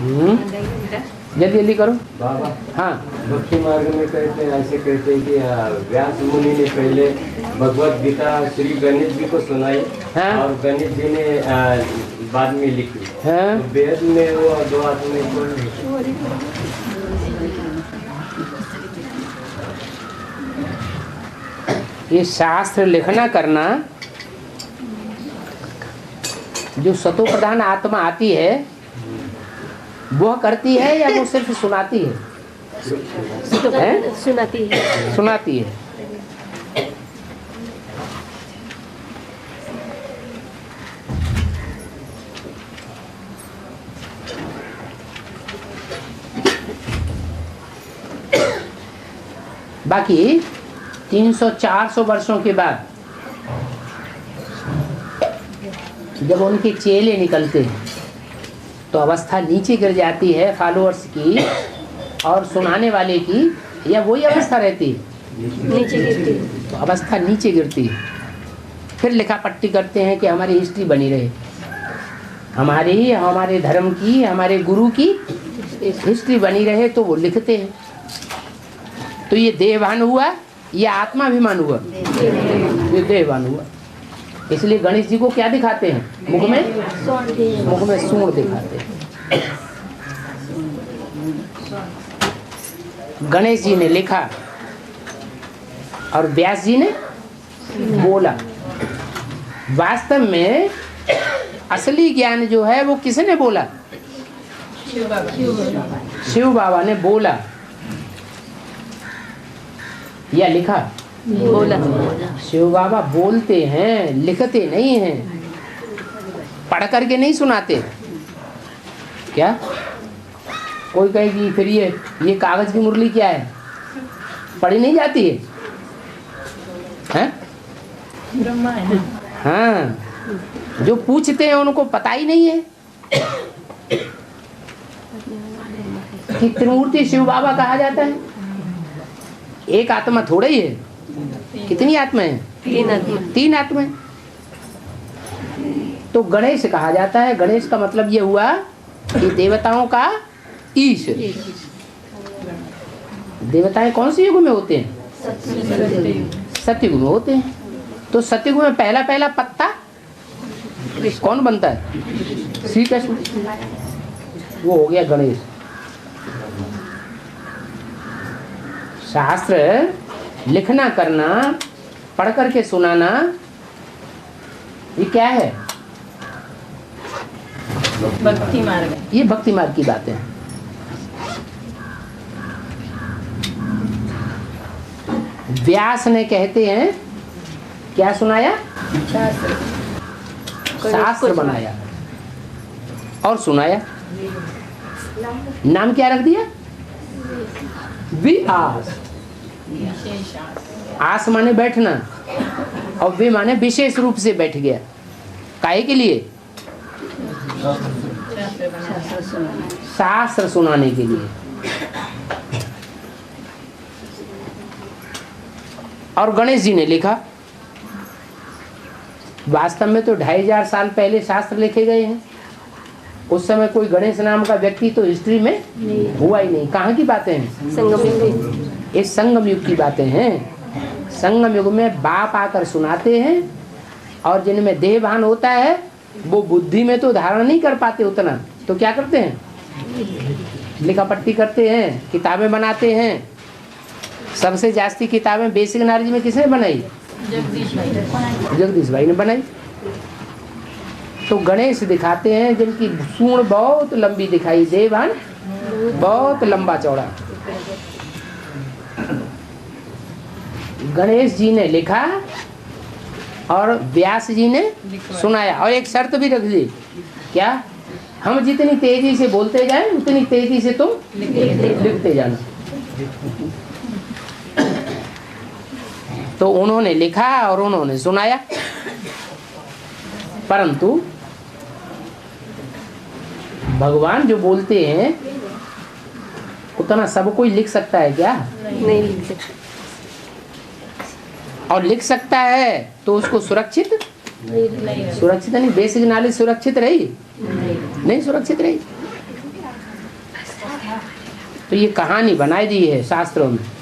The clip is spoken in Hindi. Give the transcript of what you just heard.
जल्दी जल्दी करो बाबा। हाँ, भक्ति मार्ग में कहते हैं, ऐसे कहते हैं कि व्यास मुनि ने पहले भगवत गीता श्री गणेश जी को सुनाई। हाँ। और गणेश जी ने बाद में लिखी। हाँ। तो वेद में वो दो आदमी को ये शास्त्र लिखना करना, जो सतो प्रधान आत्मा आती है वह करती है या वो सिर्फ सुनाती है? सुनाती है। सुनाती है। बाकी 300-400 वर्षों के बाद जब उनके चेले निकलते हैं तो अवस्था नीचे गिर जाती है फॉलोअर्स की, और सुनाने वाले की या वही अवस्था रहती है? नीचे गिरती है। तो अवस्था नीचे गिरती है। फिर लिखा पट्टी करते हैं कि हमारी हिस्ट्री बनी रहे, हमारे धर्म की, हमारे गुरु की हिस्ट्री बनी रहे, तो वो लिखते हैं। तो ये देहभान हुआ या आत्माभिमान हुआ? ये देहभान हुआ। इसलिए गणेश जी को क्या दिखाते हैं? मुख में सूंड दिखाते हैं। गणेश जी ने लिखा और व्यास जी ने बोला। वास्तव में असली ज्ञान जो है वो किसने बोला? शिव बाबा ने बोला या लिखा? बोला। शिव बाबा बोलते हैं, लिखते नहीं हैं, पढ़ करके नहीं सुनाते। क्या कोई कहेगी फिर ये कागज की मुरली क्या है? पढ़ी नहीं जाती है, हैं? ब्रह्मा है ना। हाँ, जो पूछते हैं उनको पता ही नहीं है कि त्रिमूर्ति शिव बाबा कहा जाता है। एक आत्मा थोड़ा ही है, कितनी आत्मा है? 3 आत्मा। 3 आत्माएं। तो गणेश कहा जाता है। गणेश का मतलब ये हुआ कि देवताओं का ईश। देवताएं कौन से युग में होते हैं? सतयुग में होते हैं। तो सतयुग में पहला पत्ता कौन बनता है? श्री कृष्ण। वो हो गया गणेश। शास्त्र लिखना करना, पढ़ करके सुनाना, ये क्या है? भक्ति मार्ग। ये भक्ति मार्ग की बातें हैं। व्यास ने कहते हैं क्या सुनाया? शास्त्र बनाया और सुनाया। नाम क्या रख दिया? व्यास। आस माने बैठना और वे माने विशेष रूप से बैठ गया। काहे के लिए? शास्त्र सुनाने के लिए। और गणेश जी ने लिखा। वास्तव में तो 2500 साल पहले शास्त्र लिखे गए हैं। उस समय कोई गणेश नाम का व्यक्ति तो हिस्ट्री में हुआ ही नहीं। कहाँ की बातें हैं? संगम युग। ये संगम युग की बातें हैं। संगम युग में बाप आकर सुनाते हैं, और जिनमें देहभान होता है वो बुद्धि में तो धारण नहीं कर पाते उतना, तो क्या करते हैं? लिखा पट्टी करते हैं, किताबें बनाते हैं। सबसे जास्ती किताबें बेसिक नॉलेज में किसने बनाई? जगदीश भाई ने बनाई। तो गणेश दिखाते हैं जिनकी सूंड बहुत लंबी दिखाई, देहभान बहुत लंबा चौड़ा। गणेश जी ने लिखा और व्यास जी ने सुनाया। और एक शर्त भी रख दी, क्या? हम जितनी तेजी से बोलते जाएं उतनी तेजी से तुम लिखते जाना। तो उन्होंने लिखा और उन्होंने सुनाया। परंतु भगवान जो बोलते हैं उतना सब कोई लिख सकता है क्या? नहीं लिख सकता। और लिख सकता है तो उसको सुरक्षित नहीं, बेसिक नॉलेज सुरक्षित रही नहीं सुरक्षित रही। तो ये कहानी बनाई दी है शास्त्रों में।